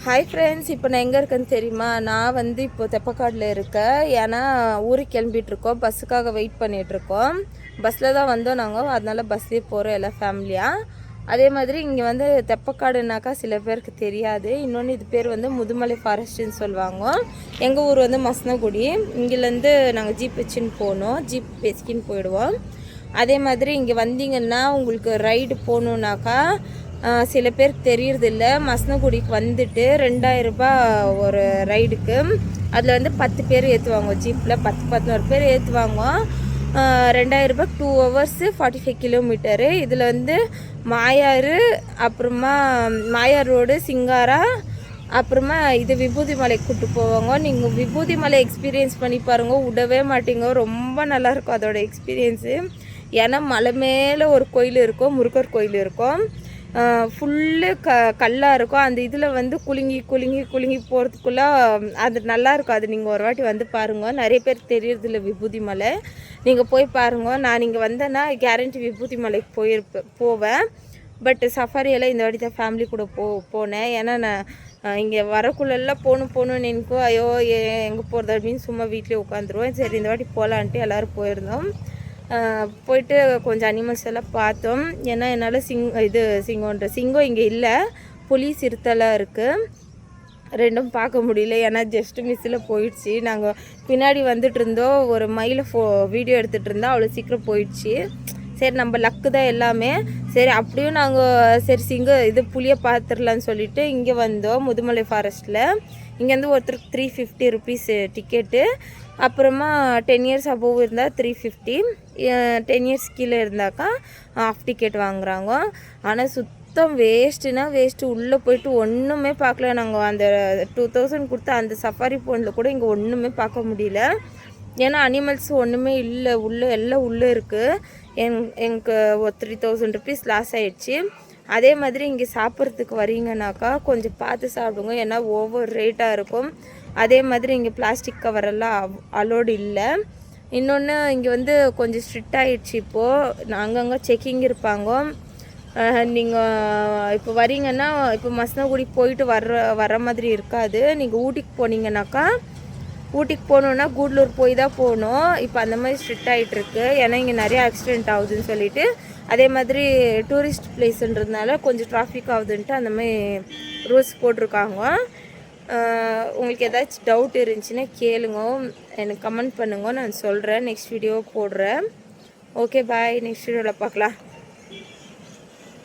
Hi friends, இப்போ நான் எங்கே இருக்கேன்னு தெரியுமா? நான் வந்து இப்போ தெப்பக்காடில் இருக்கேன். ஏன்னா ஊருக்கு கிளம்பிகிட்ருக்கோம், பஸ்ஸுக்காக வெயிட் பண்ணிகிட்ருக்கோம். பஸ்ஸில் தான் வந்தோம் நாங்கள், அதனால் பஸ்லேயே போகிறோம் எல்லாம் ஃபேமிலியாக. அதே மாதிரி இங்கே வந்து தெப்பக்காடுனாக்கா சில பேருக்கு தெரியாது. இன்னொன்று இது பேர் வந்து முதுமலை ஃபாரஸ்ட்டுன்னு சொல்லுவாங்க. எங்கள் ஊர் வந்து மசனகுடி. இங்கேருந்து நாங்கள் ஜீப் வச்சுன்னு போகணும், ஜீப் பேசிக்கின்னு போயிடுவோம். அதே மாதிரி இங்கே வந்தீங்கன்னா உங்களுக்கு ரைடு போகணுன்னாக்கா சில பேருக்கு தெரியறதில்ல. மசனகுடிக்கு வந்துட்டு 2000 ரூபாய் ஒரு ரைடுக்கு. அதில் வந்து 10 பேர் ஏற்றுவாங்க, ஜீப்பில் 10-11 பேர் ஏற்றுவாங்க. 2000 ரூபாய் 2 ஹவர்ஸ் 45 கிலோமீட்டரு. இதில் வந்து மாயாறு, அப்புறமா மாயார் ரோடு, சிங்காரா, அப்புறமா இது விபூதி மலைக்கு கூப்பிட்டு போவாங்க. நீங்கள் விபூதி மலை எக்ஸ்பீரியன்ஸ் பண்ணி பாருங்கள், விடவே மாட்டீங்க. ரொம்ப நல்லாயிருக்கும் அதோட எக்ஸ்பீரியன்ஸு. ஏன்னா மலை மேலே ஒரு கோயில் இருக்கும், முருகர் கோயில் இருக்கும். ஃபுல்லு கல்லாக இருக்கும். அந்த இதில் வந்து குலுங்கி போகிறதுக்குள்ளே அது நல்லாயிருக்கும். அது நீங்கள் ஒரு வாட்டி வந்து பாருங்கள். நிறைய பேர் தெரியறதில்ல விபூதி மலை. நீங்கள் போய் பாருங்கள். நான் இங்கே வந்தேன்னா கேரண்டி விபூதி மலைக்கு போவேன். பட் சஃபாரியெல்லாம் இந்த வாட்டி தான் ஃபேமிலி கூட போனேன். ஏன்னா நான் இங்கே வரக்குள்ளெல்லாம் போகணுன்னு எனக்கும் ஐயோ எங்கே போகிறது அப்படின்னு சும்மா வீட்டிலே உட்காந்துருவேன். சரி இந்த வாட்டி போகலான்ட்டு எல்லோரும் போயிருந்தோம். போயிட்டு கொஞ்சம் அனிமல்ஸ் எல்லாம் பார்த்தோம். ஏன்னா என்னால் சிங்கம் இங்கே இல்லை, புலி சிறுத்தைலாம் இருக்குது, ரெண்டும் பார்க்க முடியல. ஏன்னா ஜஸ்ட்டு மிஸ்ஸில் போயிடுச்சு. நாங்கள் பின்னாடி வந்துட்டு இருந்தோம், ஒரு மயிலை வீடியோ எடுத்துகிட்டு இருந்தோம், அவ்வளோ சீக்கிரம் போயிடுச்சு. சரி நம்ம லக்கு தான் எல்லாமே. சரி அப்படியும் நாங்கள் சரி புளியை பார்த்துடலான்னு சொல்லிவிட்டு இங்கே வந்தோம், முதுமலை ஃபாரஸ்ட்டில். இங்கேருந்து ஒருத்தருக்கு 350 ருபீஸ் டிக்கெட்டு. அப்புறமா 10 இயர்ஸ் அபோவ் இருந்தால் 350, 10 இயர்ஸ் கீழே இருந்தாக்கா ஆஃப் டிக்கெட் வாங்குகிறாங்க. ஆனால் சுத்தம் வேஸ்ட்டு. உள்ளே போயிட்டு ஒன்றுமே பார்க்கல. நாங்கள் அந்த 2000 கொடுத்த அந்த சஃபாரி போனில் கூட இங்கே ஒன்றுமே பார்க்க முடியல. ஏன்னா அனிமல்ஸ் ஒன்றுமே இல்லை, எல்லாம் உள்ளே இருக்குது. எனக்கு ஒரு 3000 ருபீஸ் லாஸ் ஆகிடுச்சு. அதே மாதிரி இங்கே சாப்பிட்றதுக்கு வரீங்கனாக்கா கொஞ்சம் பார்த்து சாப்பிடுங்க, ஏன்னா ஓவர் ரேட்டாக இருக்கும். அதே மாதிரி இங்கே பிளாஸ்டிக் கவரெல்லாம் அலோடு இல்லை. இன்னொன்று இங்கே வந்து கொஞ்சம் ஸ்ட்ரிக்ட் ஆகிடுச்சு. இப்போது அங்கங்கே செக்கிங் இருப்பாங்க. நீங்கள் இப்போ வரீங்கன்னா இப்போ மசனகுடி போயிட்டு வர்ற மாதிரி இருக்காது. நீங்கள் ஊட்டிக்கு போனீங்கன்னாக்கா, ஊட்டிக்கு போகணுன்னா கூடலூர் போய் தான் போகணும். இப்போ அந்த மாதிரி ஸ்ட்ரிக்ட் ஆகிட்டுருக்கு. ஏன்னா இங்கே நிறைய ஆக்சிடெண்ட் ஆகுதுன்னு சொல்லிட்டு, அதே மாதிரி டூரிஸ்ட் பிளேஸுன்றதுனால கொஞ்சம் டிராஃபிக் ஆகுதுன்ட்டு அந்த மாதிரி ரூல்ஸ் போட்டிருக்காங்க. உங்களுக்கு ஏதாச்சும் டவுட் இருந்துச்சுன்னா கேளுங்க, எனக்கு கமெண்ட் பண்ணுங்க, நான் சொல்கிறேன், நெக்ஸ்ட் வீடியோ போடுறேன். ஓகே பாய், நெக்ஸ்ட் வீடியோவில் பார்க்கலாம்.